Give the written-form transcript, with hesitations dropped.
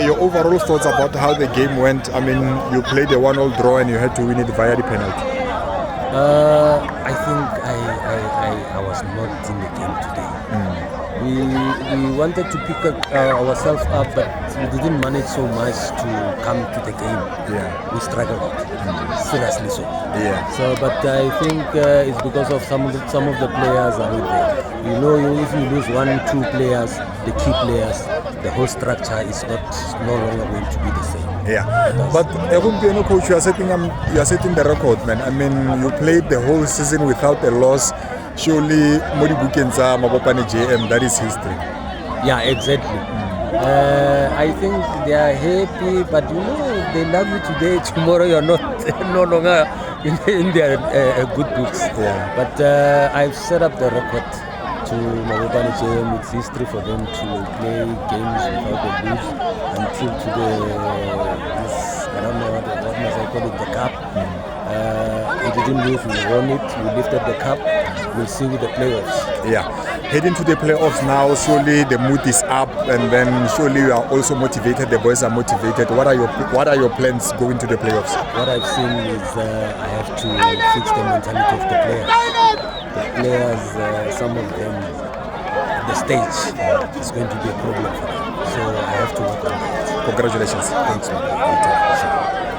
Your overall thoughts about how the game went? I mean, you played a 1-1 draw and you had to win it via the penalty. I think I was not in the game today. We wanted to pick ourselves up, but we didn't manage so much to come to the game. Yeah, we struggled, seriously so. Yeah. So, but I think it's because of some of the players are not there. You know, if you lose 1-2 players, the key players, the whole structure is no longer going to be the same. Yeah, but coach, you are setting the record, man. I mean, you played the whole season without a loss. Surely, Modi Bukenza, Mabopane JM, that is history. Yeah, exactly. I think they are happy, but you know, they love you today. Tomorrow, you're not no longer in their good books. Yeah. But I've set up the record to Mabopane JM. It's history for them to play games without a lose until this. I don't know what must I call it, the cup. We didn't lose, we won it, we lifted the cup. We'll see with the playoffs. Yeah, heading to the playoffs now, surely the mood is up, and then surely you are also motivated, the boys are motivated. What are your plans going to the playoffs? What I've seen is I have to fix the mentality of the players. The players, some of them, the stage is going to be a problem for them. So I have to work on that. Congratulations. Thanks, man.